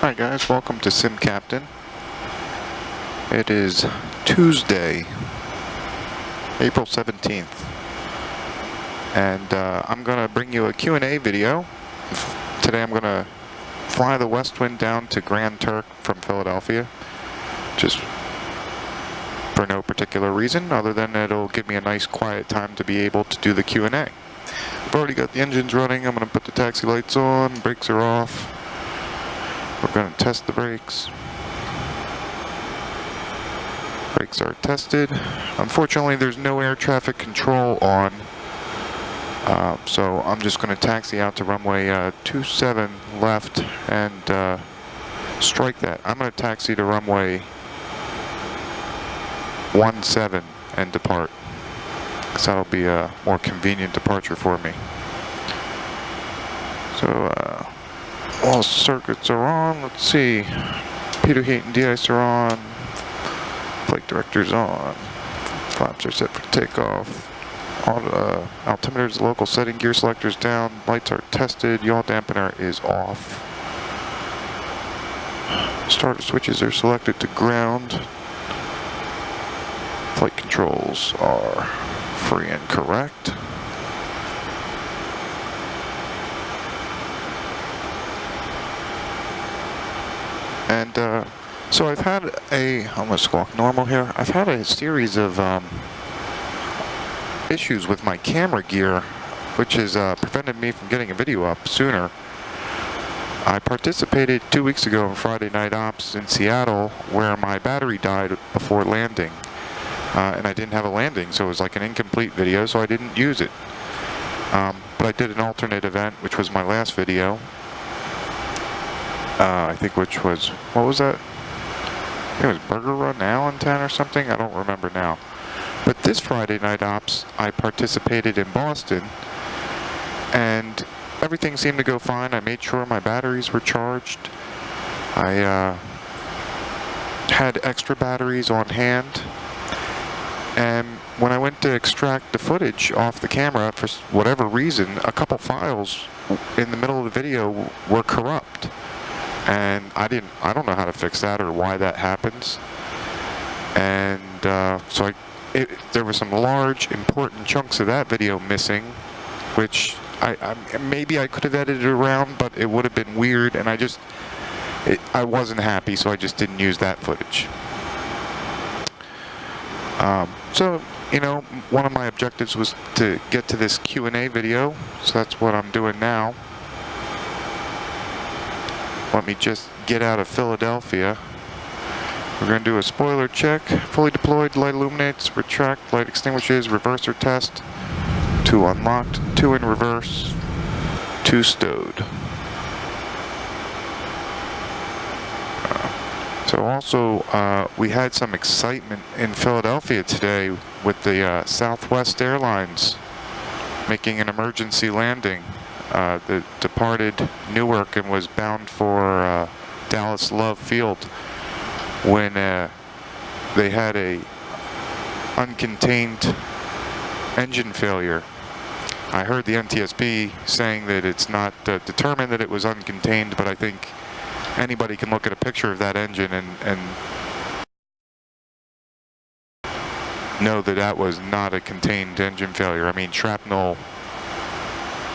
Hi guys, welcome to Sim Captain. It is Tuesday, April 17th, and I'm going to bring you a Q&A video. Today I'm going to fly the West Wind down to Grand Turk from Philadelphia, just for no particular reason other than it'll give me a nice quiet time to be able to do the Q&A. I've already got the engines running. I'm going to put the taxi lights on, brakes are off. We're going to test the brakes. Brakes are tested. Unfortunately, there's no air traffic control on, so I'm just going to taxi out to runway 27 left and strike that. I'm going to taxi to runway 17 and depart, because that'll be a more convenient departure for me. So, all circuits are on. Let's see. Pitot heat and de-ice are on. Flight director's on. Flaps are set for takeoff. All altimeter's local setting. Gear selector's down. Lights are tested. Yaw dampener is off. Starter switches are selected to ground. Flight controls are free and correct. And so I've had I'm going to squawk normal here. I've had a series of issues with my camera gear, which has prevented me from getting a video up sooner. I participated 2 weeks ago in Friday Night Ops in Seattle, where my battery died before landing. And I didn't have a landing, so it was like an incomplete video, so I didn't use it. But I did an alternate event, which was my last video. I think which was, what was that? I think it was Burger Run Allentown or something? I don't remember now. But this Friday Night Ops, I participated in Boston, and everything seemed to go fine. I made sure my batteries were charged. I had extra batteries on hand, and when I went to extract the footage off the camera, for whatever reason, a couple files in the middle of the video were corrupt. And I don't know how to fix that or why that happens. And so there were some large, important chunks of that video missing, which maybe I could have edited around, but it would have been weird, and I wasn't happy, so I just didn't use that footage. So, you know, one of my objectives was to get to this Q&A video, so that's what I'm doing now. Let me just get out of Philadelphia. We're going to do a spoiler check. Fully deployed, light illuminates, retract, light extinguishes, reverser test. 2 unlocked, 2 in reverse, 2 stowed. So also, we had some excitement in Philadelphia today with the Southwest Airlines making an emergency landing. That departed Newark and was bound for Dallas Love Field when they had a uncontained engine failure. I heard the NTSB saying that it's not determined that it was uncontained, but I think anybody can look at a picture of that engine and know that that was not a contained engine failure. I mean, shrapnel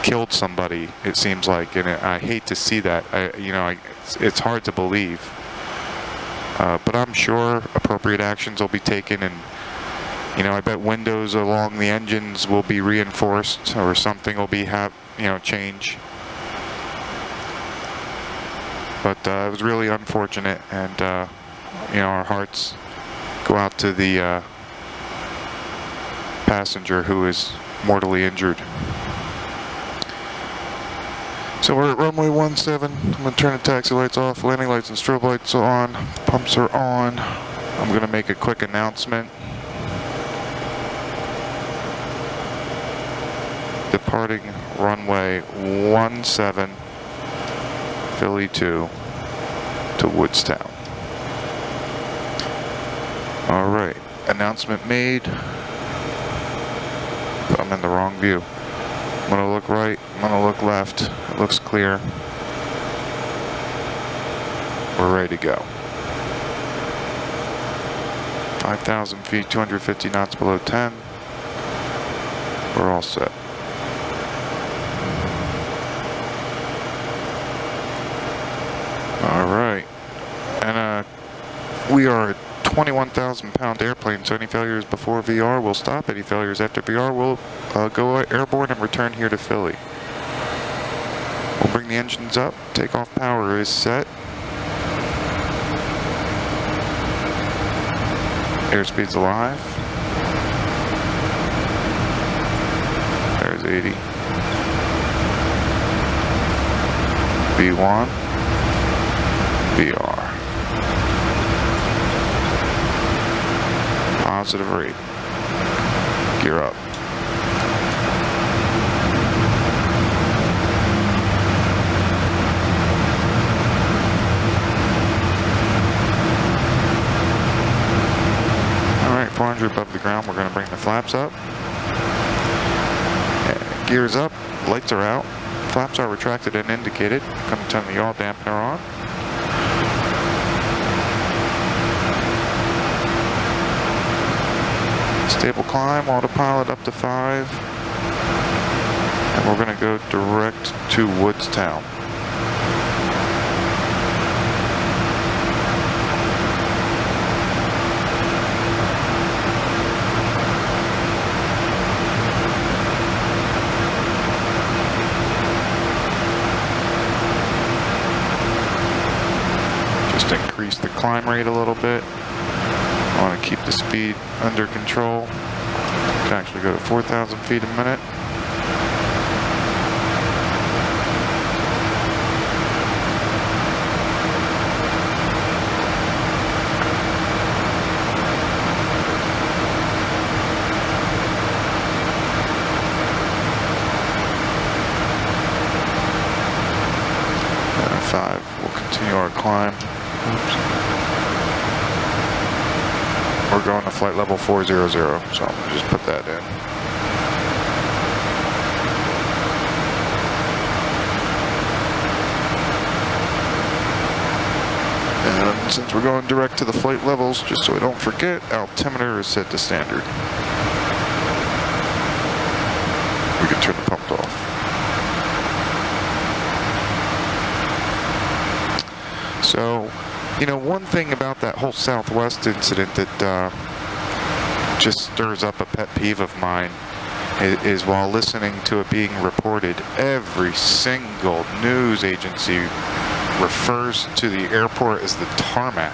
killed somebody, it seems like, and I hate to see that. It's hard to believe, but I'm sure appropriate actions will be taken, and I bet windows along the engines will be reinforced, or something will be change. But it was really unfortunate, and our hearts go out to the passenger who is mortally injured. So we're at runway 17. I'm going to turn the taxi lights off, landing lights and strobe lights are on, pumps are on. I'm going to make a quick announcement. Departing runway 17, Philly 2 to Woodstown. Alright, announcement made. I'm in the wrong view. I'm going to look right, I'm going to look left. It looks clear. we're ready to go. 5,000 feet, 250 knots below 10. We're all set. All right, and we are a 21,000 pound airplane, so any failures before VR will stop. Any failures after VR will go airborne and return here to Philly. We'll bring the engines up, takeoff power is set. Airspeed's alive. There's 80. V1. VR. Positive rate. Gear up. Alright, 400 above the ground. We're going to bring the flaps up. Gears up. Lights are out. Flaps are retracted and indicated. I'm going to turn the yaw dampener on. Stable climb, autopilot up to 5. And we're going to go direct to Woodstown. Just increase the climb rate a little bit. I want to keep the speed under control. Can actually go to 4,000 feet a minute. And 5. We'll continue our climb. Oops. We're going to flight level 400, so I'm going to just put that in. And since we're going direct to the flight levels, just so I don't forget, altimeter is set to standard. We can turn the pump off. So, you know, one thing about that whole Southwest incident that just stirs up a pet peeve of mine is while listening to it being reported, every single news agency refers to the airport as the tarmac.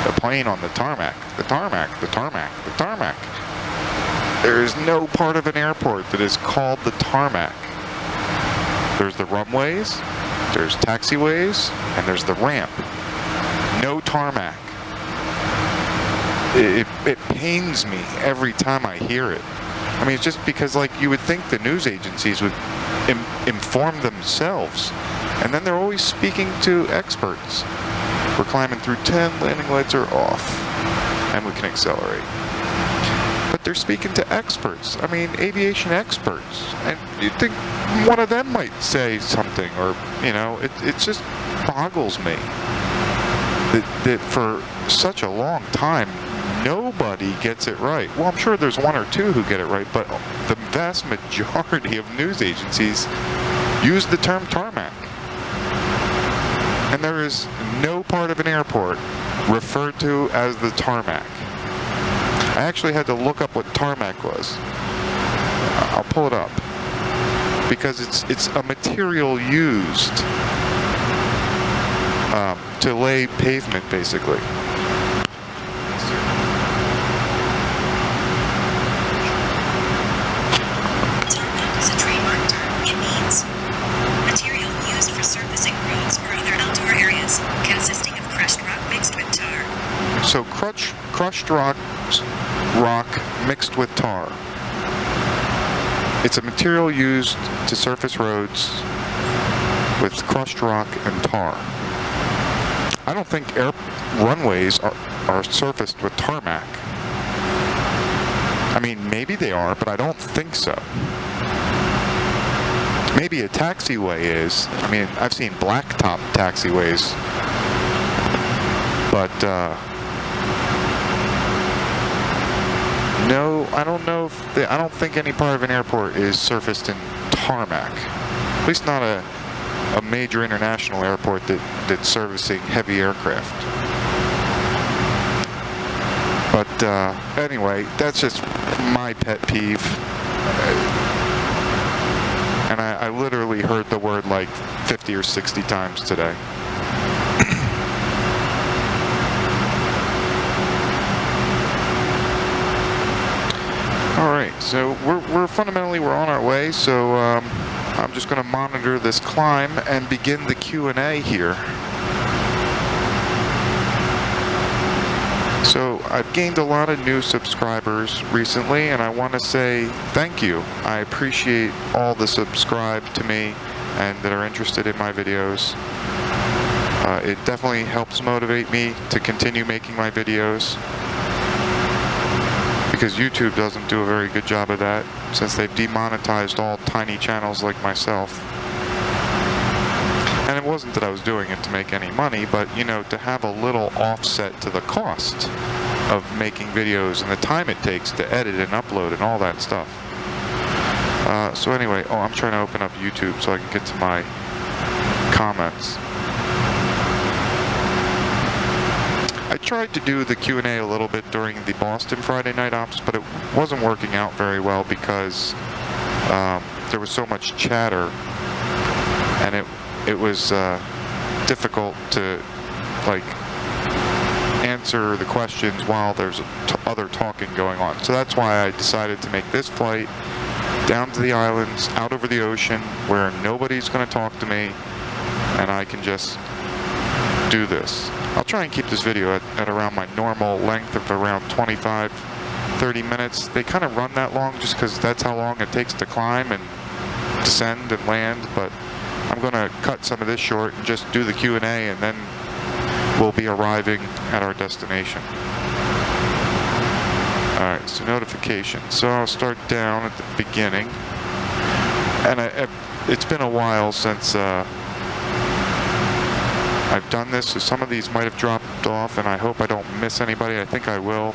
The plane on the tarmac, the tarmac, the tarmac, the tarmac. There is no part of an airport that is called the tarmac. There's the runways, there's taxiways, and there's the ramp. No tarmac. It pains me every time I hear it. I mean, it's just because, like, you would think the news agencies would inform themselves, and then they're always speaking to experts. We're climbing through 10, landing lights are off, and we can accelerate. But they're speaking to experts. I mean, aviation experts, and you'd think one of them might say something, or, you know, it just boggles me that for such a long time, nobody gets it right. Well, I'm sure there's one or two who get it right, but the vast majority of news agencies use the term tarmac. And there is no part of an airport referred to as the tarmac. I actually had to look up what tarmac was. I'll pull it up. Because it's a material used to lay pavement, basically. Tarmac is a trademark term. It means material used for surfacing roads or other outdoor areas, consisting of crushed rock mixed with tar. So crushed rock mixed with tar. It's a material used to surface roads with crushed rock and tar. I don't think runways are surfaced with tarmac. I mean, maybe they are, but I don't think so. Maybe a taxiway is. I mean, I've seen blacktop taxiways But no, I don't know if I don't think any part of an airport is surfaced in tarmac. At least not a major international airport that's servicing heavy aircraft. But anyway, that's just my pet peeve. And I literally heard the word like 50 or 60 times today. Alright, so we're fundamentally on our way, so I'm just going to monitor this climb and begin the Q&A here. So I've gained a lot of new subscribers recently, and I want to say thank you. I appreciate all the subscribe to me and that are interested in my videos. It definitely helps motivate me to continue making my videos, because YouTube doesn't do a very good job of that, since they've demonetized all tiny channels like myself. And it wasn't that I was doing it to make any money, but, you know, to have a little offset to the cost of making videos and the time it takes to edit and upload and all that stuff. So anyway, I'm trying to open up YouTube so I can get to my comments. I tried to do the Q&A a little bit during the Boston Friday night ops, but it wasn't working out very well because there was so much chatter, and it was difficult to like answer the questions while there's other talking going on. So that's why I decided to make this flight down to the islands, out over the ocean, where nobody's going to talk to me, and I can just do this. I'll try and keep this video at around my normal length of around 25-30 minutes. They kind of run that long just because that's how long it takes to climb and descend and land, but I'm going to cut some of this short and just do the Q&A, and then we'll be arriving at our destination. Alright, so notifications. So I'll start down at the beginning. And it's been a while since I've done this, so some of these might have dropped off, and I hope I don't miss anybody. I think I will.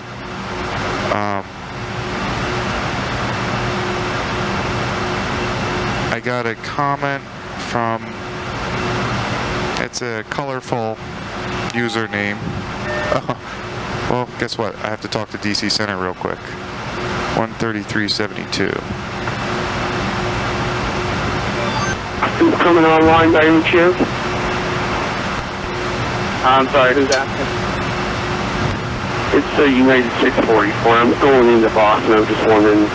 I got a comment from, it's a colorful username. Well, guess what? I have to talk to DC Center real quick. 133.72. Who's coming online by any chance? I'm sorry, who's asking? It's the United 644. I'm going into Boston. I'm just wondering.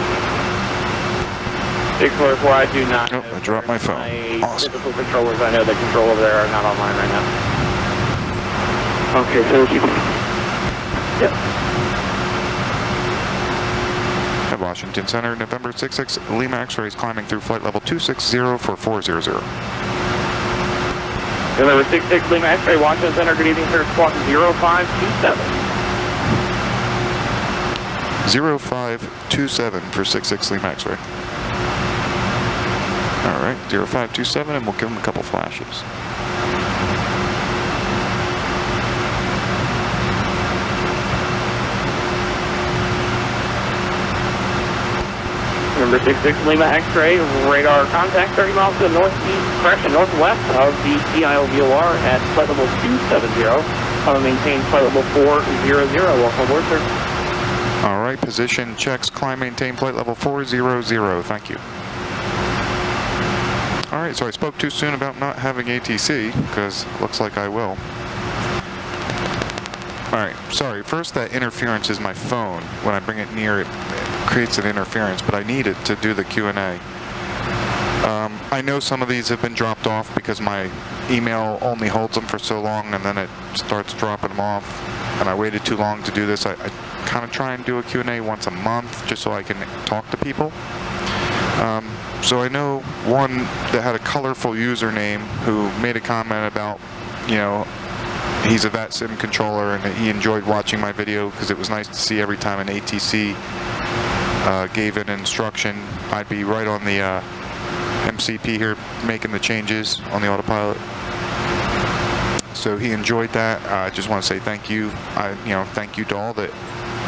644, I do not. Oh, I dropped my phone. Awesome. Typical controllers, I know the control over there are not online right now. Okay, thank you. Yep. At Washington Center, November 66, Lima X-rays climbing through flight level 260 for 400. November 66, Lima X-ray, Washington Center, good evening, sir, squawk 0527. 0527 for 66 Lima X-ray. Alright, 0527, and we'll give them a couple flashes. Number 66 Lima X-ray, radar contact 30 miles to the northeast, correction, northwest of the CIOVOR at flight level 270. Maintain flight level 400. Welcome aboard, sir. Alright, position checks, climb, maintain flight level 400. Thank you. Alright, so I spoke too soon about not having ATC, because it looks like I will. Alright, sorry, first that interference is my phone. When I bring it near, it creates an interference, but I need it to do the Q&A. I know some of these have been dropped off because my email only holds them for so long, and then it starts dropping them off, and I waited too long to do this. I kind of try and do a Q&A once a month just so I can talk to people. So I know one that had a colorful username who made a comment about, you know, he's a Vatsim controller and he enjoyed watching my video because it was nice to see every time an ATC gave an instruction, I'd be right on the MCP here making the changes on the autopilot. So So he enjoyed that. I just want to say thank you. Thank you to all the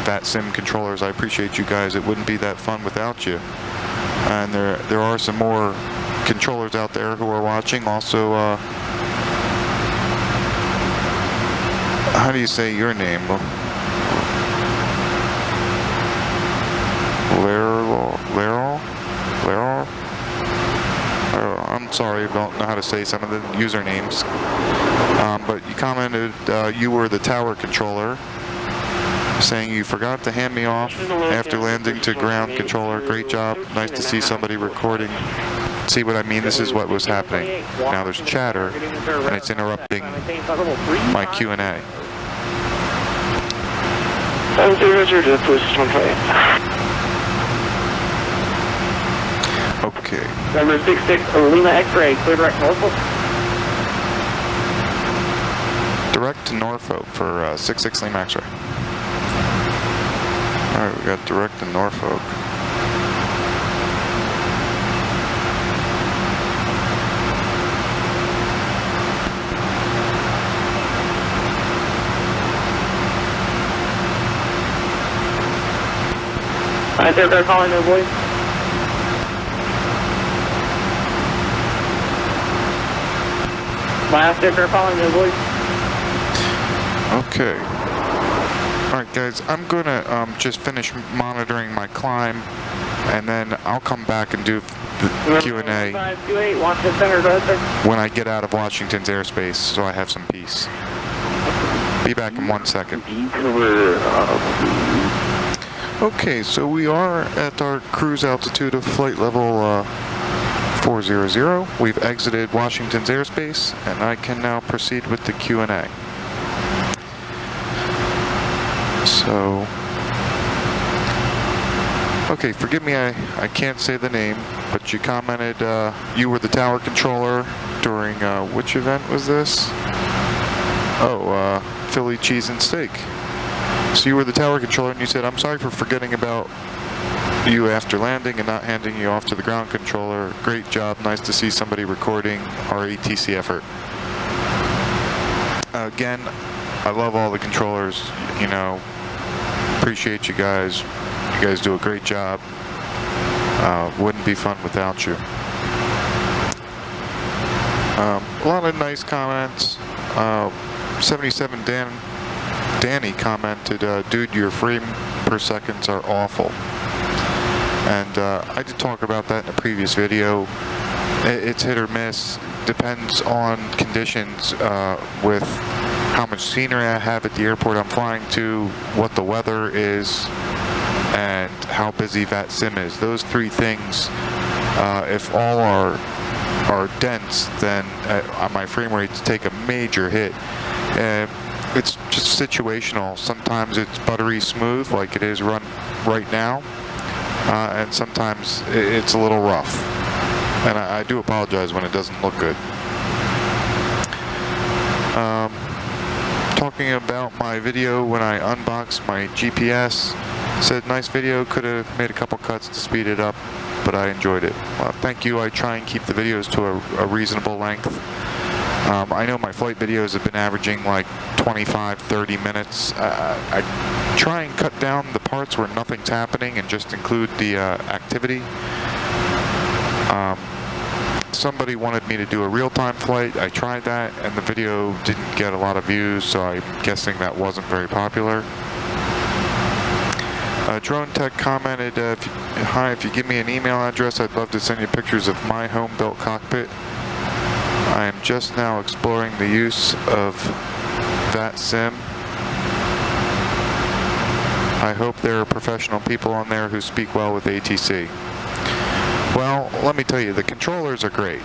Vatsim controllers. I appreciate you guys. It wouldn't be that fun without you. And there are some more controllers out there who are watching. Also, how do you say your name? Laryl? I'm sorry, I don't know how to say some of the usernames. But you commented you were the tower controller, saying you forgot to hand me off after landing to ground controller. Great job. Nice to see somebody recording. See what I mean? This is what was happening. Now there's chatter, and it's interrupting my Q&A. Okay. Number 66, Lima X-ray, clear direct Norfolk. Direct to Norfolk for 66 Lima X-ray. Alright, we got direct to Norfolk. I think they're calling their voice. Last if they're calling their voice. Okay. Alright guys, I'm gonna just finish monitoring my climb, and then I'll come back and do the Q&A when I get out of Washington's airspace, so I have some peace. Be back in 1 second. Okay, so we are at our cruise altitude of flight level 400. We've exited Washington's airspace, and I can now proceed with the Q&A. So, okay, forgive me, I can't say the name, but you commented you were the tower controller during, which event was this? Oh, Philly cheese and steak. So you were the tower controller, and you said, I'm sorry for forgetting about you after landing and not handing you off to the ground controller. Great job. Nice to see somebody recording our ATC effort. Again, I love all the controllers, you know, appreciate you guys. You guys do a great job. Wouldn't be fun without you. A lot of nice comments. 77 Danny commented, dude, your frame per seconds are awful. And I did talk about that in a previous video. It's hit or miss. Depends on conditions with how much scenery I have at the airport I'm flying to, what the weather is, and how busy Vatsim is. Those three things, if all are dense, then my frame rates take a major hit. It's just situational. Sometimes it's buttery smooth, like it is right now, and sometimes it's a little rough. And I do apologize when it doesn't look good. Talking about my video when I unboxed my GPS, said nice video, could have made a couple cuts to speed it up, but I enjoyed it. Well, thank you. I try and keep the videos to a reasonable length. I know my flight videos have been averaging like 25-30 minutes. I try and cut down the parts where nothing's happening and just include the activity. Somebody wanted me to do a real-time flight. I tried that, and the video didn't get a lot of views, so I'm guessing that wasn't very popular. Drone Tech commented, hi, if you give me an email address, I'd love to send you pictures of my home-built cockpit. I am just now exploring the use of Vatsim. I hope there are professional people on there who speak well with ATC. Well, let me tell you, the controllers are great.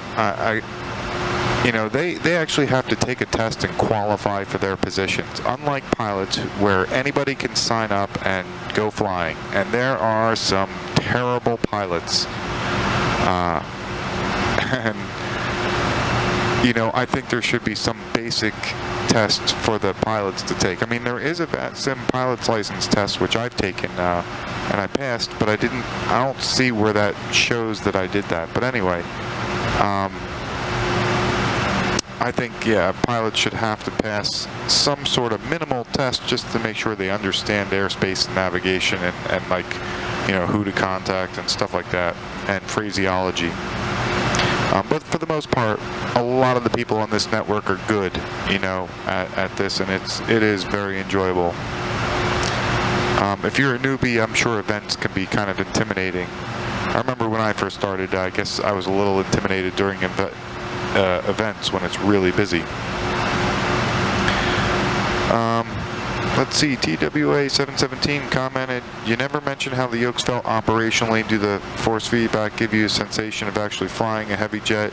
You know, they actually have to take a test and qualify for their positions, unlike pilots where anybody can sign up and go flying. And there are some terrible pilots. And you know, I think there should be some basic tests for the pilots to take. I mean, there is a Vatsim pilot's license test, which I've taken, and I passed, but I don't see where that I think, yeah, pilots should have to pass some sort of minimal test just to make sure they understand airspace and navigation and like, you know, who to contact and stuff like that, and phraseology. But for the most part, a lot of the people on this network are good, you know, at this, and it is very enjoyable. If you're a newbie, I'm sure events can be kind of intimidating. I remember when I first started, I guess I was a little intimidated during events when it's really busy. Let's see, TWA 717 commented, you never mentioned how the yokes felt operationally. Do the force feedback give you a sensation of actually flying a heavy jet?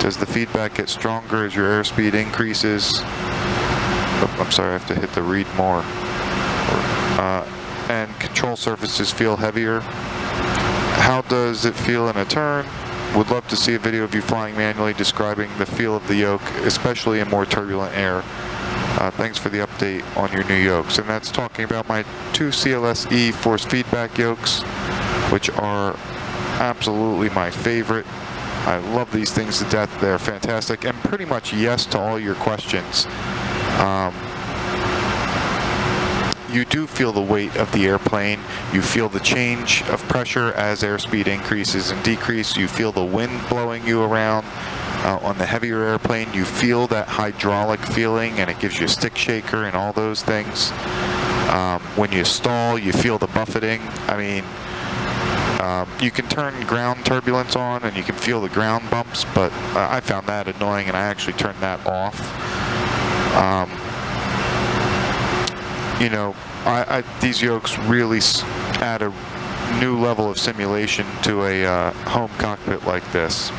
Does the feedback get stronger as your airspeed increases? Oh, I'm sorry, I have to hit the read more. And control surfaces feel heavier. How does it feel in a turn? Would love to see a video of you flying manually describing the feel of the yoke, especially in more turbulent air. Thanks for the update on your new yokes. And that's talking about my 2 CLS-E force feedback yokes, which are absolutely my favorite. I love these things to death. They're fantastic. And pretty much yes to all your questions. You do feel the weight of the airplane. You feel the change of pressure as airspeed increases and decreases. You feel the wind blowing you around. On the heavier airplane, you feel that hydraulic feeling, and it gives you a stick shaker and all those things. When you stall, you feel the buffeting. I mean, you can turn ground turbulence on, and you can feel the ground bumps, but I found that annoying, and I actually turned that off. You know, these yokes really add a new level of simulation to a home cockpit like this.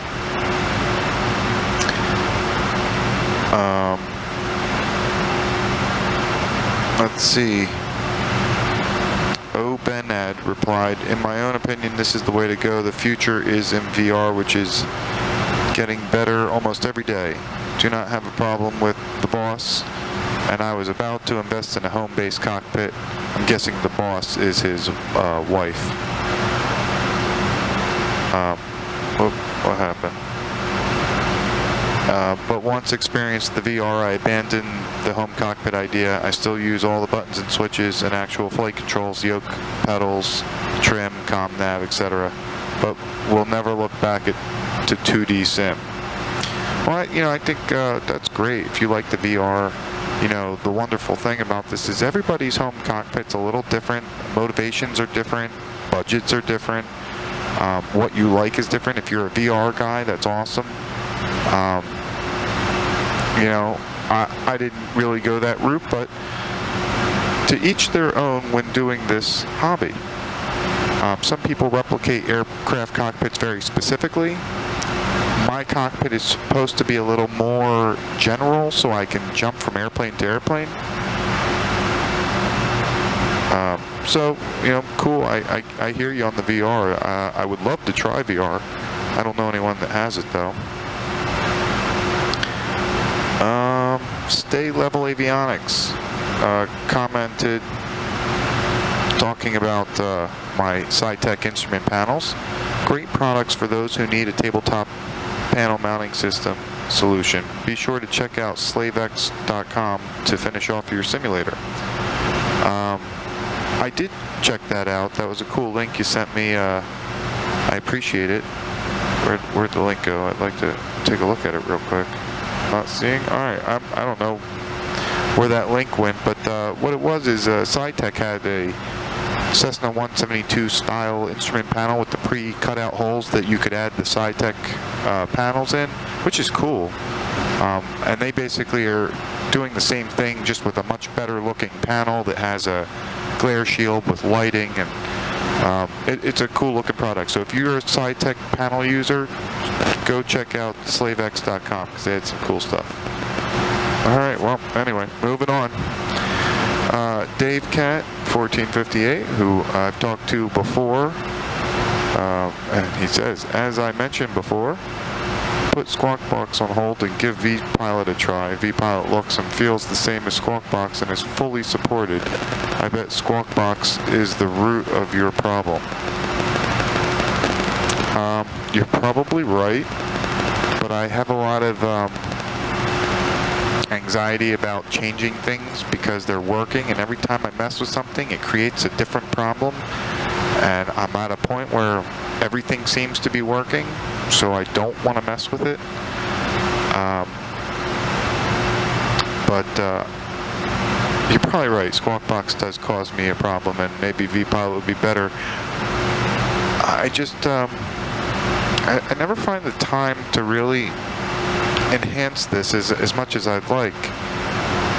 Let's see. Benad replied, in my own opinion, this is the way to go. The future is in VR, which is getting better almost every day. Do not have a problem with the boss. And I was about to invest in a home-based cockpit. I'm guessing the boss is his wife. What happened? But once experienced the VR, I abandoned the home cockpit idea. I still use all the buttons and switches and actual flight controls, yoke, pedals, trim, comm nav, etc. But we'll never look back to 2D sim. Well, you know, I think that's great. If you like the VR, you know, the wonderful thing about this is everybody's home cockpit's a little different. Motivations are different. Budgets are different. What you like is different. If you're a VR guy, that's awesome. You know, I didn't really go that route, but to each their own when doing this hobby. Some people replicate aircraft cockpits very specifically. My cockpit is supposed to be a little more general, so I can jump from airplane to airplane. So, you know, cool. I hear you on the VR. I would love to try VR. I don't know anyone that has it, though. Stay Level Avionics commented talking about my SciTech instrument panels. Great products for those who need a tabletop panel mounting system solution. Be sure to check out slavex.com to finish off your simulator. I did check that out. That was a cool link you sent me. I appreciate it. Where'd the link go? I'd like to take a look at it real quick. Not seeing? Alright, I don't know where that link went, but what it was is SciTech had a Cessna 172 style instrument panel with the pre-cut out holes that you could add the SciTech panels in, which is cool. And they basically are doing the same thing, just with a much better looking panel that has a glare shield with lighting, and it's a cool looking product. So if you're a SciTech panel user, go check out slavex.com because they had some cool stuff. Alright, well, anyway, moving on. Dave Cat, 1458, who I've talked to before, and he says, as I mentioned before, put Squawk Box on hold and give vPilot a try. vPilot looks and feels the same as Squawk Box and is fully supported. I bet Squawk Box is the root of your problem. You're probably right, but I have a lot of anxiety about changing things because they're working, and every time I mess with something, it creates a different problem. And I'm at a point where everything seems to be working, so I don't want to mess with it. But you're probably right. Squawk Box does cause me a problem, and maybe VPilot would be better. I just I never find the time to really enhance this as much as I'd like.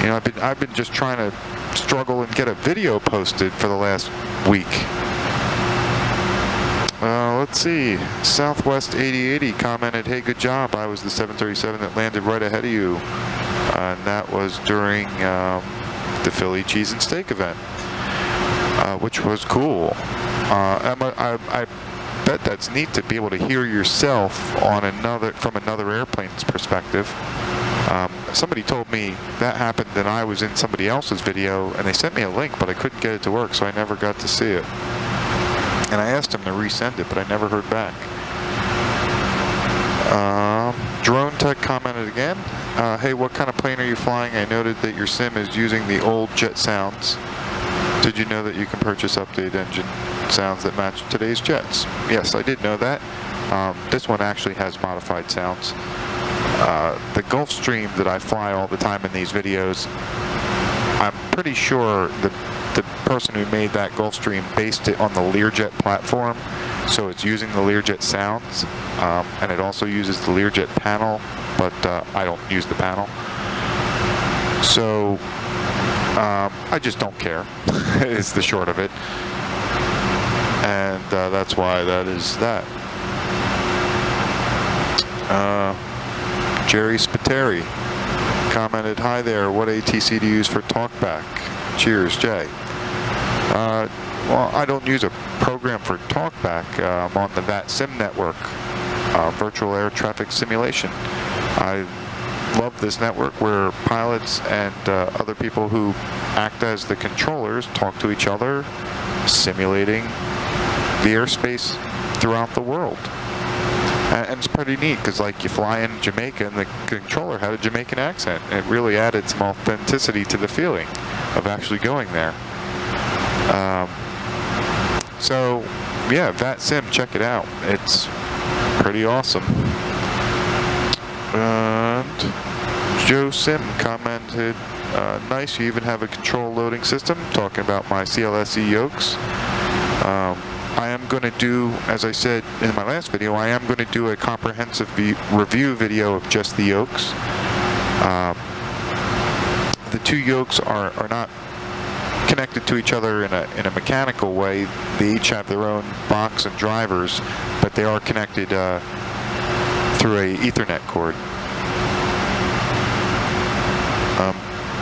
You know, I've been just trying to struggle and get a video posted for the last week. Let's see. Southwest 8080 commented, "Hey, good job. I was the 737 that landed right ahead of you." And that was during the Philly Cheese and Steak event, which was cool. I bet that's neat to be able to hear yourself on from another airplane's perspective. Somebody told me that happened and I was in somebody else's video, and they sent me a link, but I couldn't get it to work, so I never got to see it. And I asked them to resend it, but I never heard back. Drone Tech commented again, "Hey, what kind of plane are you flying? I noted that your sim is using the old jet sounds. Did you know that you can purchase updated engine sounds that match today's jets?" Yes, I did know that. This one actually has modified sounds. The Gulfstream that I fly all the time in these videos, I'm pretty sure that the person who made that Gulfstream based it on the Learjet platform, so it's using the Learjet sounds, and it also uses the Learjet panel, but I don't use the panel. So I just don't care, is the short of it. And that's why that is that. Jerry Spiteri commented, "Hi there, what ATC do you use for TalkBack? Cheers, Jay." Well, I don't use a program for TalkBack. I'm on the Vatsim network, virtual air traffic simulation. I love this network where pilots and other people who act as the controllers talk to each other, simulating the airspace throughout the world. And it's pretty neat because, like, you fly in Jamaica and the controller had a Jamaican accent. It really added some authenticity to the feeling of actually going there. So, yeah, Vatsim, check it out. It's pretty awesome. And Joe Sim commented, "Nice, you even have a control loading system," talking about my CLS-E yokes. I am going to do, as I said in my last video, I am going to do a comprehensive review video of just the yokes. The two yokes are not connected to each other in a mechanical way. They each have their own box and drivers, but they are connected through a Ethernet cord.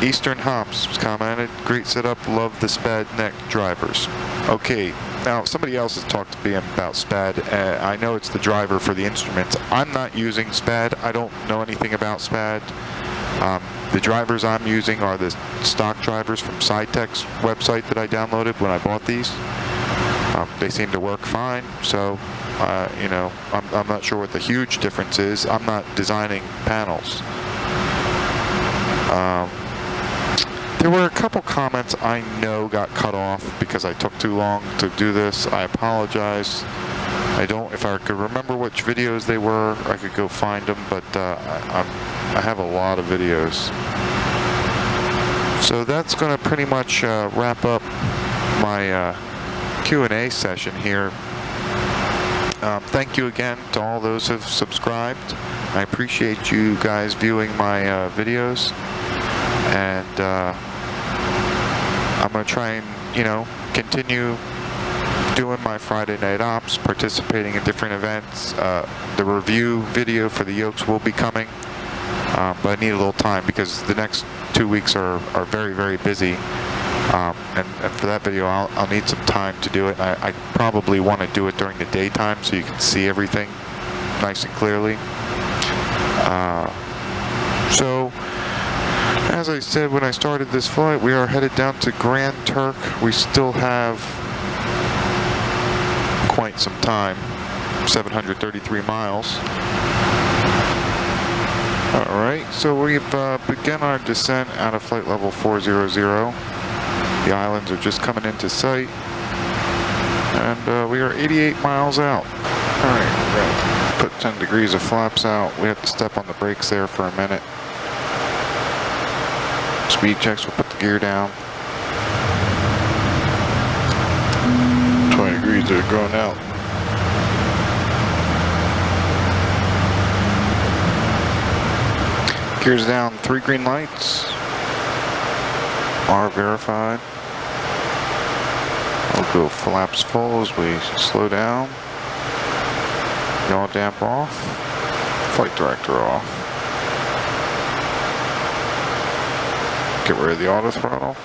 Eastern Hops commented, "Great setup, love the SPAD neck drivers." Okay, now somebody else has talked to me about SPAD. I know it's the driver for the instruments. I'm not using SPAD. I don't know anything about SPAD. The drivers I'm using are the stock drivers from SciTech's website that I downloaded when I bought these. They seem to work fine, so you know, I'm not sure what the huge difference is. I'm not designing panels. There were a couple comments I know got cut off because I took too long to do this. I apologize. If I could remember which videos they were, I could go find them, but I have a lot of videos. So that's going to pretty much wrap up my Q&A session here. Thank you again to all those who have subscribed. I appreciate you guys viewing my videos. And I'm going to try and, you know, continue doing my Friday night ops, participating in different events. The review video for the yokes will be coming, but I need a little time because the next 2 weeks are very, very busy. And for that video, I'll need some time to do it. I probably want to do it during the daytime so you can see everything nice and clearly. So, as I said when I started this flight, we are headed down to Grand Turk. We still have quite some time, 733 miles. Alright, so we've begun our descent out of flight level 400. The islands are just coming into sight. And we are 88 miles out. Alright, we're going to put 10 degrees of flaps out. We have to step on the brakes there for a minute. Speed checks, we'll put the gear down. 20 degrees, they're going out. Gears down, 3 green lights. R verified. We'll go flaps full as we slow down. Yaw damp off. Flight director off. Get rid of the auto throttle.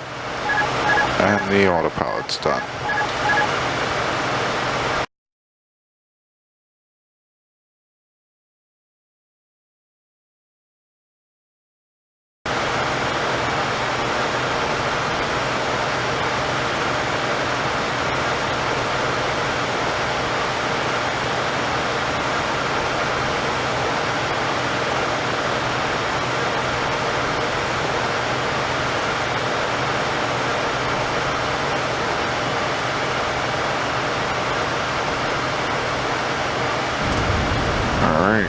And the autopilot's done.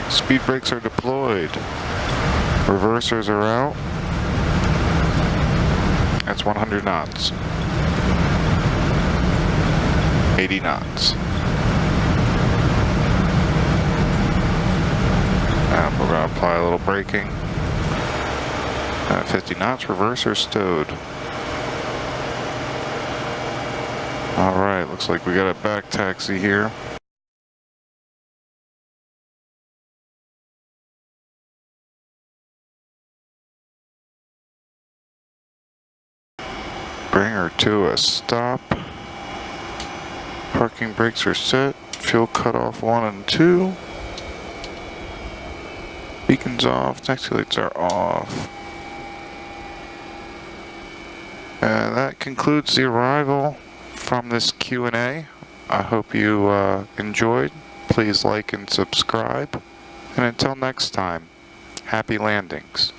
Speed brakes are deployed. Reversers are out. That's 100 knots. 80 knots. And we're going to apply a little braking. 50 knots, reverser stowed. Alright, looks like we got a back taxi here. Bring her to a stop. Parking brakes are set. Fuel cutoff 1 and 2. Beacons off. Taxi lights are off. And that concludes the arrival from this Q&A. I hope you enjoyed. Please like and subscribe. And until next time, happy landings.